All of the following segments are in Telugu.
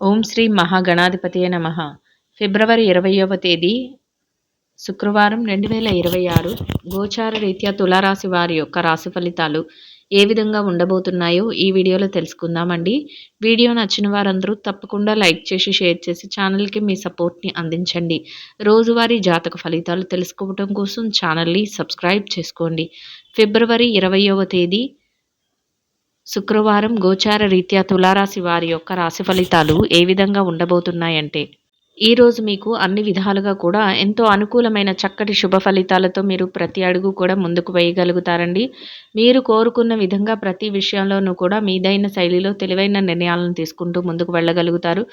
ఓం శ్రీ మహాగణాధిపతియే నమః. ఫిబ్రవరి 20వ తేదీ శుక్రవారం 2026 గోచార రీత్యా తులారాశి వారి యొక్క రాశి ఫలితాలు ఏ విధంగా ఉండబోతున్నాయో ఈ వీడియోలో తెలుసుకుందామండి. వీడియో నచ్చిన వారందరూ తప్పకుండా లైక్ చేసి, షేర్ చేసి ఛానల్‌కి మీ సపోర్ట్‌ని అందించండి. రోజువారీ జాతక ఫలితాలు తెలుసుకోవడం కోసం ఛానల్‌ని సబ్స్క్రైబ్ చేసుకోండి. ఫిబ్రవరి 20వ తేదీ శుక్రవారం గోచార రీత్యా తులారాశి వారి యొక్క రాశి ఫలితాలు ఏ విధంగా ఉండబోతున్నాయంటే, ఈరోజు మీకు అన్ని విధాలుగా కూడా ఎంతో అనుకూలమైన చక్కటి శుభ ఫలితాలతో మీరు ప్రతి అడుగు కూడా ముందుకు వేయగలుగుతారండి. మీరు కోరుకున్న విధంగా ప్రతి విషయంలోనూ కూడా మీదైన శైలిలో తెలివైన నిర్ణయాలను తీసుకుంటూ ముందుకు వెళ్ళగలుగుతారు.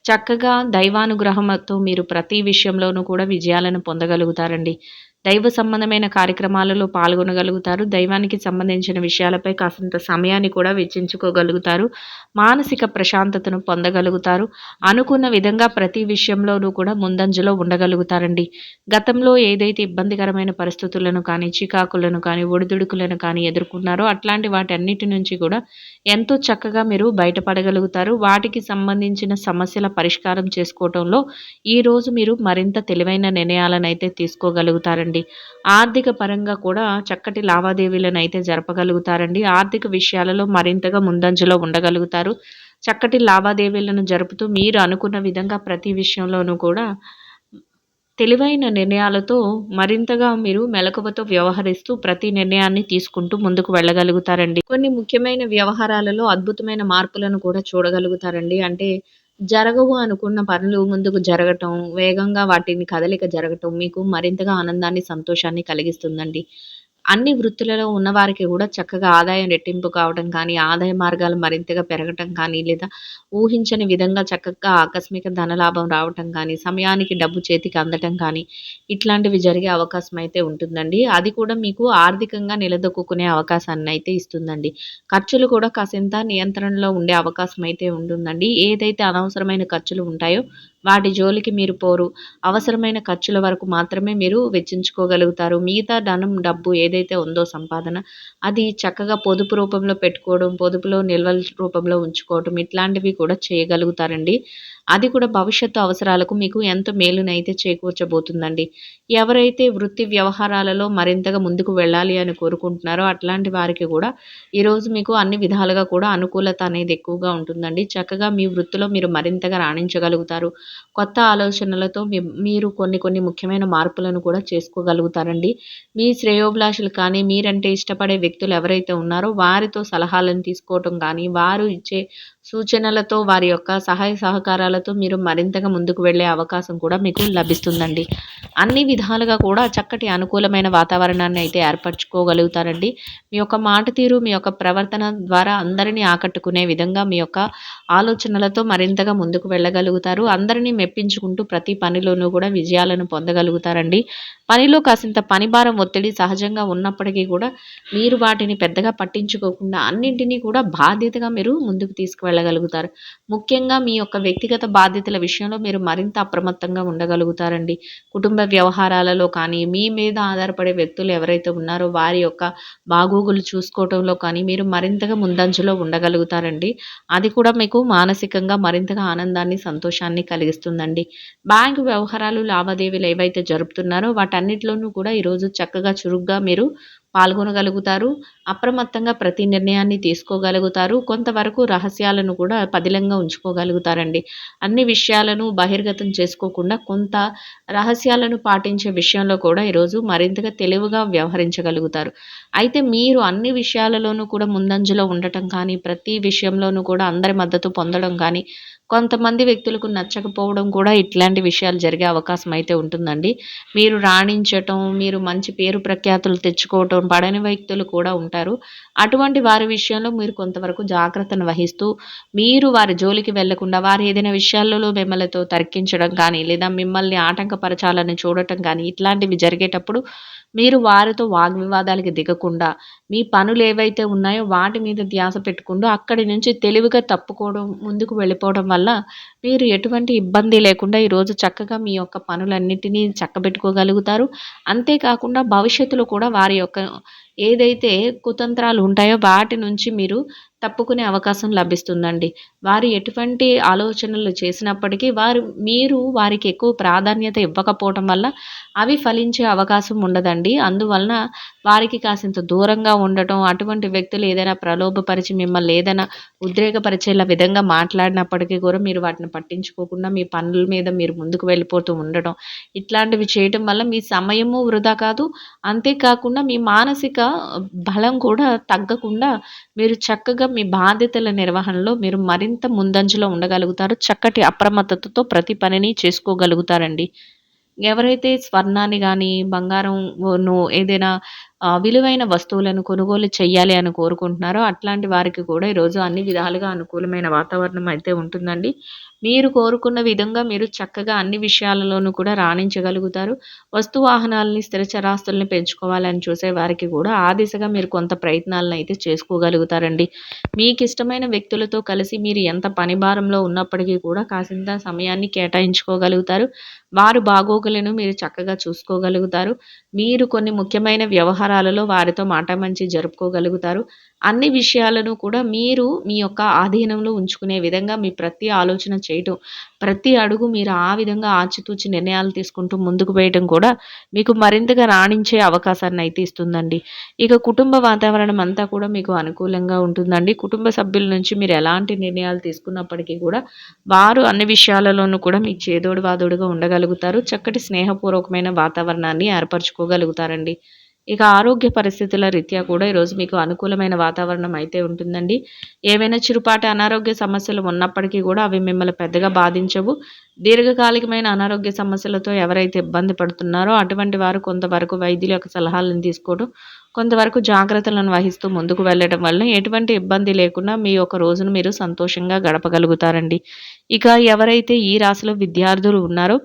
చక్కగా దైవానుగ్రహంతో మీరు ప్రతి విషయంలోనూ కూడా విజయాలను పొందగలుగుతారండి. దైవ సంబంధమైన కార్యక్రమాలలో పాల్గొనగలుగుతారు. దైవానికి సంబంధించిన విషయాలపై కాసింత సమయాన్ని కూడా వెచ్చించుకోగలుగుతారు. మానసిక ప్రశాంతతను పొందగలుగుతారు. అనుకున్న విధంగా ప్రతి విషయంలోనూ కూడా ముందంజలో ఉండగలుగుతారండి. గతంలో ఏదైతే ఇబ్బందికరమైన పరిస్థితులను కానీ, చికాకులను కానీ, ఒడిదుడుకులను కానీ ఎదుర్కొన్నారో అట్లాంటి వాటన్నిటి నుంచి కూడా ఎంతో చక్కగా మీరు బయటపడగలుగుతారు. వాటికి సంబంధించిన సమస్యల పరిష్కారం చేసుకోవటంలో ఈరోజు మీరు మరింత తెలివైన నిర్ణయాలనైతే తీసుకోగలుగుతారండి. ఆర్థిక పరంగా కూడా చక్కటి లావాదేవీలనైతే జరపగలుగుతారండి. ఆర్థిక విషయాలలో మరింతగా ముందంజలో ఉండగలుగుతారు. చక్కటి లావాదేవీలను జరుపుతూ మీరు అనుకున్న విధంగా ప్రతి విషయంలోనూ కూడా తెలివైన నిర్ణయాలతో మరింతగా మీరు మెలకువతో వ్యవహరిస్తూ ప్రతి నిర్ణయాన్ని తీసుకుంటూ ముందుకు వెళ్ళగలుగుతారండి. కొన్ని ముఖ్యమైన వ్యవహారాలలో అద్భుతమైన మార్పులను కూడా చూడగలుగుతారండి. అంటే జరగవు అనుకున్న పనులు ముందుకు జరగటం, వేగంగా వాటిని కదలిక జరగటం మీకు మరింతగా ఆనందాన్ని, సంతోషాన్ని కలిగిస్తుందండి. అన్ని వృత్తులలో ఉన్నవారికి కూడా చక్కగా ఆదాయం రెట్టింపు కావడం కానీ, ఆదాయ మార్గాలు మరింతగా పెరగటం కానీ, లేదా ఊహించని విధంగా చక్కగా ఆకస్మిక ధనలాభం రావటం కానీ, సమయానికి డబ్బు చేతికి అందటం కానీ, ఇట్లాంటివి జరిగే అవకాశం అయితే ఉంటుందండి. అది కూడా మీకు ఆర్థికంగా నిలదొక్కుకునే అవకాశాన్ని అయితే ఇస్తుందండి. ఖర్చులు కూడా కాసింత నియంత్రణలో ఉండే అవకాశం అయితే ఉంటుందండి. ఏదైతే అనవసరమైన ఖర్చులు ఉంటాయో వాటి జోలికి మీరు పోరు. అవసరమైన ఖర్చుల వరకు మాత్రమే మీరు వెచ్చించుకోగలుగుతారు. మిగతా డబ్బు ఏదైతే ఉందో సంపాదన, అది చక్కగా పొదుపు రూపంలో పెట్టుకోవడం, పొదుపులో నిల్వల రూపంలో ఉంచుకోవడం ఇట్లాంటివి కూడా చేయగలుగుతారండి. అది కూడా భవిష్యత్తు అవసరాలకు మీకు ఎంతో మేలునైతే చేకూర్చబోతుందండి. ఎవరైతే వృత్తి వ్యవహారాలలో మరింతగా ముందుకు వెళ్ళాలి అని కోరుకుంటున్నారో అట్లాంటి వారికి కూడా ఈరోజు మీకు అన్ని విధాలుగా కూడా అనుకూలత అనేది ఎక్కువగా ఉంటుందండి. చక్కగా మీ వృత్తిలో మీరు మరింతగా రాణించగలుగుతారు. కొత్త ఆలోచనలతో మీరు కొన్ని ముఖ్యమైన మార్పులను కూడా చేసుకోగలుగుతారండి. మీ శ్రేయోభిలాషులు కానీ, మీరంటే ఇష్టపడే వ్యక్తులు ఎవరైతే ఉన్నారో వారితో సలహాలను తీసుకోవటం కానీ, వారు ఇచ్చే సూచనలతో వారి యొక్క సహాయ సహకారాలతో మీరు మరింతగా ముందుకు వెళ్ళే అవకాశం కూడా మీకు లభిస్తుందండి. అన్ని విధాలుగా కూడా చక్కటి అనుకూలమైన వాతావరణాన్ని అయితే ఏర్పరచుకోగలుగుతారండి. మీ యొక్క మాట తీరు, మీ యొక్క ప్రవర్తన ద్వారా అందరినీ ఆకట్టుకునే విధంగా మీ యొక్క ఆలోచనలతో మరింతగా ముందుకు వెళ్ళగలుగుతారు. అందరినీ మెప్పించుకుంటూ ప్రతి పనిలోనూ కూడా విజయాలను పొందగలుగుతారండి. పనిలో కాసింత పనిభారం, ఒత్తిడి సహజంగా ఉన్నప్పటికీ కూడా మీరు వాటిని పెద్దగా పట్టించుకోకుండా అన్నింటినీ కూడా బాధ్యతగా మీరు ముందుకు తీసుకువెళ్ళగలుగుతారు. ముఖ్యంగా మీ యొక్క వ్యక్తిగత బాధ్యతల విషయంలో మీరు మరింత అప్రమత్తంగా ఉండగలుగుతారండి. కుటుంబ వ్యవహారాలలో కానీ, మీ మీద ఆధారపడే వ్యక్తులు ఎవరైతే ఉన్నారో వారి యొక్క బాగోగులు చూసుకోవటంలో కానీ మీరు మరింతగా ముందంజలో ఉండగలుగుతారండి. అది కూడా మీకు మానసికంగా మరింతగా ఆనందాన్ని, సంతోషాన్ని కలిగిస్తుందండి. బ్యాంకు వ్యవహారాలు, లావాదేవీలు ఏవైతే జరుపుతున్నారో వాటన్నిటిలోనూ కూడా ఈరోజు చక్కగా చురుగ్గా మీరు పాల్గొనగలుగుతారు. అప్రమత్తంగా ప్రతి నిర్ణయాన్ని తీసుకోగలుగుతారు. కొంతవరకు రహస్యాలను కూడా పదిలంగా ఉంచుకోగలుగుతారండి. అన్ని విషయాలను బహిర్గతం చేసుకోకుండా కొంత రహస్యాలను పాటించే విషయంలో కూడా ఈరోజు మరింతగా తెలివిగా వ్యవహరించగలుగుతారు. అయితే మీరు అన్ని విషయాలలోనూ కూడా ముందంజలో ఉండటం కానీ, ప్రతి విషయంలోనూ కూడా అందరి మద్దతు పొందడం కానీ, కొంతమంది వ్యక్తులకు నచ్చకపోవడం కూడా ఇట్లాంటి విషయాలు జరిగే అవకాశం అయితే ఉంటుందండి. మీరు రాణించటం, మీరు మంచి పేరు ప్రఖ్యాతులు తెచ్చుకోవటం, పడని వ్యక్తులు కూడా ఉంటారు. అటువంటి వారి విషయంలో మీరు కొంతవరకు జాగ్రత్తను వహిస్తూ, మీరు వారి జోలికి వెళ్లకుండా వారు ఏదైనా విషయాలలో మిమ్మల్నితో తర్కించడం కానీ, లేదా మిమ్మల్ని ఆటంకపరచాలని చూడటం కానీ ఇట్లాంటివి జరిగేటప్పుడు మీరు వారితో వాగ్వివాదాలకి దిగకుండా, మీ పనులేవైతే ఉన్నాయో వాటి మీద ధ్యాస పెట్టుకుంటూ అక్కడి నుంచి తెలివిగా తప్పుకోవడం, ముందుకు వెళ్ళిపోవడం వల్ల మీరు ఎటువంటి ఇబ్బంది లేకుండా ఈరోజు చక్కగా మీ యొక్క పనులన్నిటినీ చక్కబెట్టుకోగలుగుతారు. అంతేకాకుండా భవిష్యత్తులో కూడా వారి యొక్క ఏదైతే కుతంత్రాలు ఉంటాయో వాటి నుంచి మీరు తప్పుకునే అవకాశం లభిస్తుందండి. వారు ఎటువంటి ఆలోచనలు చేసినప్పటికీ మీరు వారికి ఎక్కువ ప్రాధాన్యత ఇవ్వకపోవటం వల్ల అవి ఫలించే అవకాశం ఉండదండి. అందువలన వారికి కాసింత దూరంగా ఉండటం, అటువంటి వ్యక్తులు ఏదైనా ప్రలోభపరిచి మిమ్మల్ని ఏదైనా ఉద్రేకపరిచేలా విధంగా మాట్లాడినప్పటికీ కూడా మీరు వాటిని పట్టించుకోకుండా మీ పనుల మీద మీరు ముందుకు వెళ్ళిపోతూ ఉండడం. ఇట్లాంటివి చేయటం వల్ల మీ సమయము వృధా కాదు. అంతేకాకుండా మీ మానసిక బలం కూడా తగ్గకుండా మీరు చక్కగా మీ బాధ్యతల నిర్వహణలో మీరు మరింత ముందంజలో ఉండగలుగుతారు. చక్కటి అప్రమత్తతతో ప్రతి పనిని చేసుకోగలుగుతారండి. ఎవరైతే స్వర్ణాన్ని గానీ, బంగారంను ఏదైనా విలువైన వస్తువులను కొనుగోలు చెయ్యాలి అని కోరుకుంటున్నారో, అట్లాంటి వారికి కూడా ఈరోజు అన్ని విధాలుగా అనుకూలమైన వాతావరణం అయితే ఉంటుందండి. మీరు కోరుకున్న విధంగా మీరు చక్కగా అన్ని విషయాలలోనూ కూడా రాణించగలుగుతారు. వస్తు వాహనాల్ని, స్థిర చరాస్తుల్ని పెంచుకోవాలని చూసే వారికి కూడా ఆ దిశగా మీరు కొంత ప్రయత్నాలనైతే చేసుకోగలుగుతారండి. మీకిష్టమైన వ్యక్తులతో కలిసి మీరు ఎంత పని భారంలో ఉన్నప్పటికీ కూడా కాసింత సమయాన్ని కేటాయించుకోగలుగుతారు. వారు బాగోగులను మీరు చక్కగా చూసుకోగలుగుతారు. మీరు కొన్ని ముఖ్యమైన వ్యవహారాలలో వారితో మాటామంతి జరుపుకోగలుగుతారు. అన్ని విషయాలను కూడా మీరు మీ యొక్క ఆధీనంలో ఉంచుకునే విధంగా మీ ప్రతి ఆలోచన చేయటం, ప్రతి అడుగు మీరు ఆ విధంగా ఆచితూచి నిర్ణయాలు తీసుకుంటూ ముందుకు వేయటం కూడా మీకు మరింతగా రాణించే అవకాశాన్నయితే ఇస్తుందండి. ఇక కుటుంబ వాతావరణం అంతా కూడా మీకు అనుకూలంగా ఉంటుందండి. కుటుంబ సభ్యుల నుంచి మీరు ఎలాంటి నిర్ణయాలు తీసుకున్నప్పటికీ కూడా వారు అన్ని విషయాలలోనూ కూడా మీకు చేదోడు వాదోడుగా ఉండగలుగుతారు. చక్కటి స్నేహపూర్వకమైన వాతావరణాన్ని ఏర్పరచుకోగలుగుతారండి. ఇక ఆరోగ్య పరిస్థితుల రీత్యా కూడా ఈరోజు మీకు అనుకూలమైన వాతావరణం అయితే ఉంటుందండి. ఏవైనా చిరుపాటి అనారోగ్య సమస్యలు ఉన్నప్పటికీ కూడా అవి మిమ్మల్ని పెద్దగా బాధించవు. దీర్ఘకాలికమైన అనారోగ్య సమస్యలతో ఎవరైతే ఇబ్బంది పడుతున్నారో అటువంటి వారు కొంతవరకు వైద్యుల యొక్క సలహాలను తీసుకోవడం, కొంతవరకు జాగ్రత్తలను వహిస్తూ ముందుకు వెళ్ళడం వలన ఎటువంటి ఇబ్బంది లేకుండా మీ యొక్క రోజును మీరు సంతోషంగా గడపగలుగుతారండి. ఇక ఎవరైతే ఈ రాశిలో విద్యార్థులు ఉన్నారో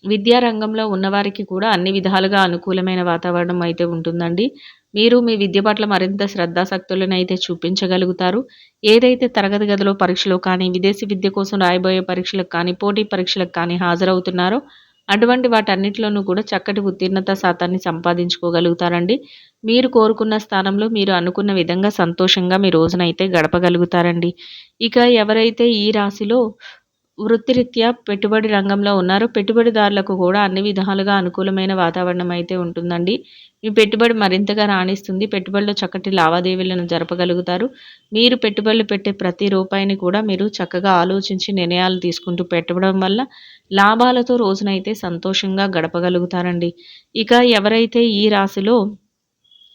విద్యా రంగంలో ఉన్నవారికి కూడా అన్ని విధాలుగా అనుకూలమైన వాతావరణం అయితే ఉంటుందండి. మీరు మీ విద్య పట్ల మరింత శ్రద్ధాసక్తులనైతే చూపించగలుగుతారు. ఏదైతే తరగతి గదిలో పరీక్షలు కానీ, విదేశీ విద్య కోసం రాయబోయే పరీక్షలకు కానీ, పోటీ పరీక్షలకు కానీ హాజరవుతున్నారో అటువంటి వాటన్నిటిలోనూ కూడా చక్కటి ఉత్తీర్ణత శాతాన్ని సంపాదించుకోగలుగుతారండి. మీరు కోరుకున్న స్థానంలో మీరు అనుకున్న విధంగా సంతోషంగా మీ రోజునైతే గడపగలుగుతారండి. ఇక ఎవరైతే ఈ రాశిలో వృత్తిరీత్యా పెట్టుబడి రంగంలో ఉన్నారో పెట్టుబడిదారులకు కూడా అన్ని విధాలుగా అనుకూలమైన వాతావరణం అయితే ఉంటుందండి. మీ పెట్టుబడి మరింతగా రాణిస్తుంది. పెట్టుబడిలో చక్కటి లావాదేవీలను జరపగలుగుతారు. మీరు పెట్టుబడులు పెట్టే ప్రతి రూపాయిని కూడా మీరు చక్కగా ఆలోచించి నిర్ణయాలు తీసుకుంటూ పెట్టడం వల్ల లాభాలతో రోజునైతే సంతోషంగా గడపగలుగుతారండి. ఇక ఎవరైతే ఈ రాశిలో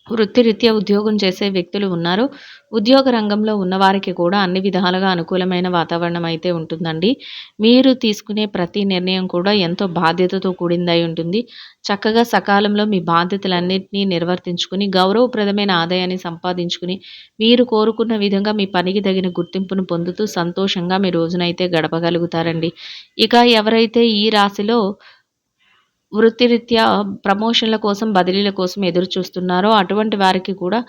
వృత్తిరీత్యా ఉద్యోగం చేసే వ్యక్తులు ఉన్నారో, ఉద్యోగ రంగంలో ఉన్నవారికి కూడా అన్ని విధాలుగా అనుకూలమైన వాతావరణం అయితే ఉంటుందండి. మీరు తీసుకునే ప్రతి నిర్ణయం కూడా ఎంతో బాధ్యతతో కూడిందై ఉంటుంది. చక్కగా సకాలంలో మీ బాధ్యతలన్నిటినీ నిర్వర్తించుకుని, గౌరవప్రదమైన ఆదాయాన్ని సంపాదించుకుని, మీరు కోరుకున్న విధంగా మీ పనికి తగిన గుర్తింపును పొందుతూ సంతోషంగా మీ రోజునైతే గడపగలుగుతారండి. ఇక ఎవరైతే ఈ రాశిలో వృత్తిరీత్యా ప్రమోషన్‌ల కోసం, బదిలీల కోసం ఎదురు చూస్తున్నారో అటువంటి వారికి కూడా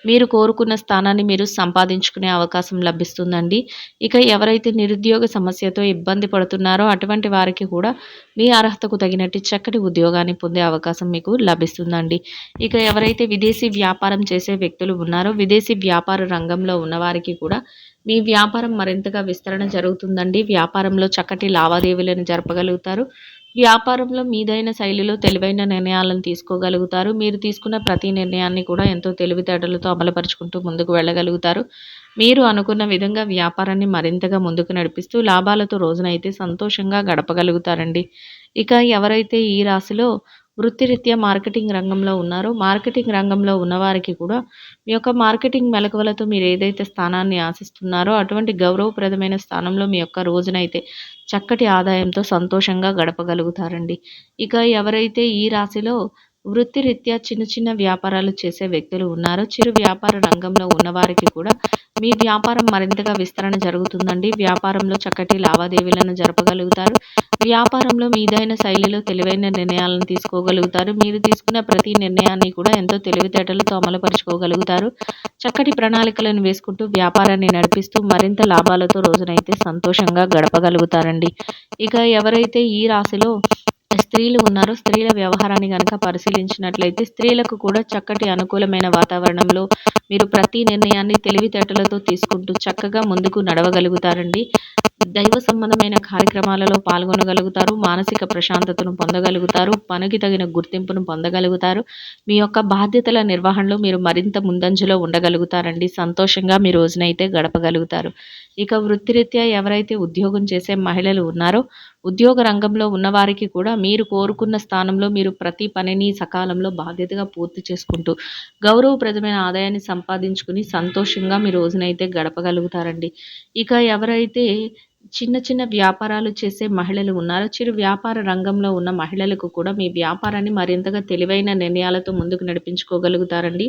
మీరు కోరుకున్న స్థానాన్ని మీరు సంపాదించుకునే అవకాశం లభిస్తుందండి. ఇక ఎవరైతే నిరుద్యోగ సమస్యతో ఇబ్బంది పడుతున్నారో అటువంటి వారికి కూడా మీ అర్హతకు తగినట్టు చక్కటి ఉద్యోగాన్ని పొందే అవకాశం మీకు లభిస్తుందండి. ఇక ఎవరైతే విదేశీ వ్యాపారం చేసే వ్యక్తులు ఉన్నారో విదేశీ వ్యాపార రంగంలో ఉన్నవారికి కూడా మీ వ్యాపారం మరింతగా విస్తరణ జరుగుతుందండి. వ్యాపారంలో చక్కటి లావాదేవీలను జరపగలుగుతారు. వ్యాపారంలో మీదైన శైలిలో తెలివైన నిర్ణయాలను తీసుకోగలుగుతారు. మీరు తీసుకున్న ప్రతి నిర్ణయాన్ని కూడా ఎంతో తెలివితేటలతో అమలుపరుచుకుంటూ ముందుకు వెళ్ళగలుగుతారు. మీరు అనుకున్న విధంగా వ్యాపారాన్ని మరింతగా ముందుకు నడిపిస్తూ లాభాలతో రోజునైతే సంతోషంగా గడపగలుగుతారండి. ఇక ఎవరైతే ఈ రాశిలో వృత్తిరీత్యా మార్కెటింగ్ రంగంలో ఉన్నారో, మార్కెటింగ్ రంగంలో ఉన్నవారికి కూడా మీ యొక్క మార్కెటింగ్ మెళకువలతో మీరు ఏదైతే స్థానాన్ని ఆశిస్తున్నారో అటువంటి గౌరవప్రదమైన స్థానంలో మీ యొక్క రోజునైతే చక్కటి ఆదాయంతో సంతోషంగా గడపగలుగుతారండి. ఇక ఎవరైతే ఈ రాశిలో వృత్తిరీత్యా చిన్న చిన్న వ్యాపారాలు చేసే వ్యక్తులు ఉన్నారో, చిరు వ్యాపార రంగంలో ఉన్నవారికి కూడా మీ వ్యాపారం మరింతగా విస్తరణ జరుగుతుందండి. వ్యాపారంలో చక్కటి లావాదేవీలను జరపగలుగుతారు. వ్యాపారంలో మీదైన శైలిలో తెలివైన నిర్ణయాలను తీసుకోగలుగుతారు. మీరు తీసుకున్న ప్రతి నిర్ణయాన్ని కూడా ఎంతో తెలివితేటలతో అమలుపరుచుకోగలుగుతారు. చక్కటి ప్రణాళికలను వేసుకుంటూ వ్యాపారాన్ని నడిపిస్తూ మరింత లాభాలతో రోజునైతే సంతోషంగా గడపగలుగుతారండి. ఇక ఎవరైతే ఈ రాశిలో స్త్రీలు ఉన్నారో స్త్రీల వ్యవహారాన్ని గనక పరిశీలించినట్లయితే స్త్రీలకు కూడా చక్కటి అనుకూలమైన వాతావరణంలో మీరు ప్రతి నిర్ణయాన్ని తెలివితేటలతో తీసుకుంటూ చక్కగా ముందుకు నడవగలుగుతారండి. దైవ సంబంధమైన కార్యక్రమాలలో పాల్గొనగలుగుతారు. మానసిక ప్రశాంతతను పొందగలుగుతారు. పనికి తగిన గుర్తింపును పొందగలుగుతారు. మీ యొక్క బాధ్యతల నిర్వహణలో మీరు మరింత ముందంజలో ఉండగలుగుతారండి. సంతోషంగా మీ రోజునైతే గడపగలుగుతారు. ఇక వృత్తిరీత్యా ఎవరైతే ఉద్యోగం చేసే మహిళలు ఉన్నారో ఉద్యోగ రంగంలో ఉన్నవారికి కూడా మీరు కోరుకున్న స్థానంలో మీరు ప్రతి పనిని సకాలంలో బాధ్యతగా పూర్తి చేసుకుంటూ గౌరవప్రదమైన ఆదాయాన్ని సంపాదించుకుని సంతోషంగా మీ రోజునైతే గడపగలుగుతారండి. ఇక ఎవరైతే చిన్న చిన్న వ్యాపారాలు చేసే మహిళలు ఉన్నారో చిరు వ్యాపార రంగంలో ఉన్న మహిళలకు కూడా మీ వ్యాపారాన్ని మరింతగా తెలివైన నిర్ణయాలతో ముందుకు నడిపించుకోగలుగుతారండి.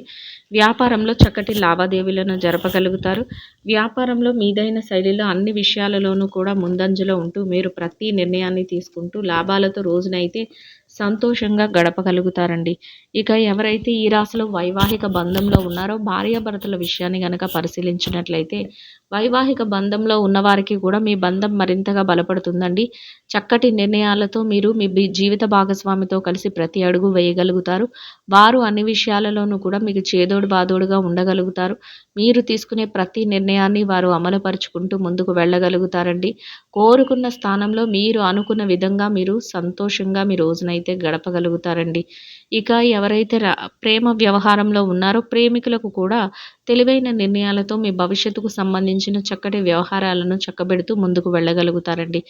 వ్యాపారంలో చక్కటి లావాదేవీలను జరపగలుగుతారు. వ్యాపారంలో మీదైన శైలిలో అన్ని విషయాలలోనూ కూడా ముందంజలో ఉంటూ మీరు ప్రతి నిర్ణయాన్ని తీసుకుంటూ లాభాలతో రోజునైతే సంతోషంగా గడపగలుగుతారండి. ఇక ఎవరైతే ఈ రాశిలో వైవాహిక బంధంలో ఉన్నారో భార్యాభర్తల విషయాన్ని గనక పరిశీలించినట్లయితే వైవాహిక బంధంలో ఉన్నవారికి కూడా మీ బంధం మరింతగా బలపడుతుందండి. చక్కటి నిర్ణయాలతో మీరు మీ జీవిత భాగస్వామితో కలిసి ప్రతి అడుగు వేయగలుగుతారు. వారు అన్ని విషయాలలోనూ కూడా మీకు చేదోడు బాదోడుగా ఉండగలుగుతారు. మీరు తీసుకునే ప్రతి నిర్ణయాన్ని వారు అమలుపరుచుకుంటూ ముందుకు వెళ్ళగలుగుతారండి. కోరుకున్న స్థానంలో మీరు అనుకున్న విధంగా మీరు సంతోషంగా మీ రోజునైతే గడపగలుగుతారండి. ఇక ఎవరైతే ప్రేమ వ్యవహారంలో ఉన్నారో ప్రేమికులకు కూడా తెలివైన నిర్ణయాలతో మీ భవిష్యత్తుకు సంబంధించిన చక్కటి వ్యవహారాలను చక్కబెడుతూ ముందుకు వెళ్ళగలుగుతారండి.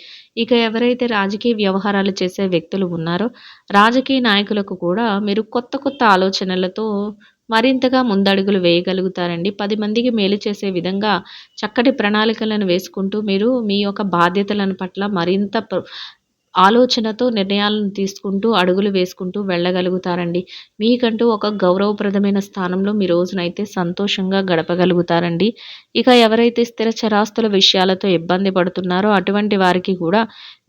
ఇక ఎవరైతే రాజకీయ వ్యవహారాలు చేసే వ్యక్తులు ఉన్నారో రాజకీయ నాయకులకు కూడా మీరు కొత్త కొత్త ఆలోచనలతో మరింతగా ముందడుగులు వేయగలుగుతారండి. 10 మందికి మేలు చేసే విధంగా చక్కటి ప్రణాళికలను వేసుకుంటూ మీరు మీ యొక్క బాధ్యతలను పట్ల మరింత ఆలోచనతో నిర్ణయాలను తీసుకుంటూ అడుగులు వేసుకుంటూ వెళ్ళగలుగుతారండి. మీకంటూ ఒక గౌరవప్రదమైన స్థానంలో మీ రోజునైతే సంతోషంగా గడపగలుగుతారండి. ఇక ఎవరైతే స్థిర చరాస్తుల విషయాలతో ఇబ్బంది పడుతున్నారో అటువంటి వారికి కూడా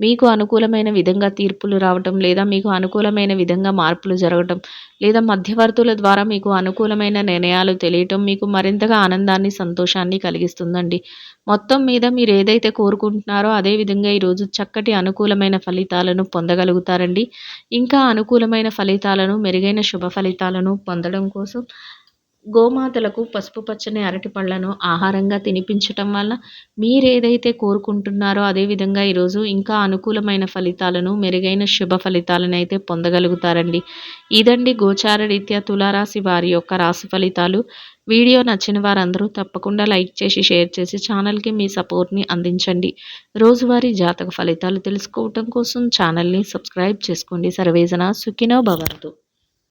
మీకు అనుకూలమైన విధంగా తీర్పులు రావటం లేదా మీకు అనుకూలమైన విధంగా మార్పులు జరగటం లేదా మధ్యవర్తుల ద్వారా మీకు అనుకూలమైన నిర్ణయాలు తెలియటం మీకు మరింతగా ఆనందాన్ని సంతోషాన్ని కలిగిస్తుందండి. మొత్తం మీద మీరు ఏదైతే కోరుకుంటున్నారో అదే విధంగా ఈరోజు చక్కటి అనుకూలమైన ఫలితాలను పొందగలుగుతారండి. ఇంకా అనుకూలమైన ఫలితాలను మెరుగైన శుభ ఫలితాలను పొందడం కోసం గోమాతలకు పసుపు పచ్చని అరటి పళ్ళను ఆహారంగా తినిపించటం వల్ల మీరేదైతే కోరుకుంటున్నారో అదేవిధంగా ఈరోజు ఇంకా అనుకూలమైన ఫలితాలను మెరుగైన శుభ ఫలితాలను అయితే పొందగలుగుతారండి. ఇదండి గోచార రీత్యా తులారాశి వారి యొక్క రాశి ఫలితాలు. వీడియో నచ్చిన వారందరూ తప్పకుండా లైక్ చేసి షేర్ చేసి ఛానల్కి మీ సపోర్ట్ని అందించండి. రోజువారీ జాతక ఫలితాలు తెలుసుకోవటం కోసం ఛానల్ని సబ్స్క్రైబ్ చేసుకోండి. సర్వేజన సుఖినో భవంతు.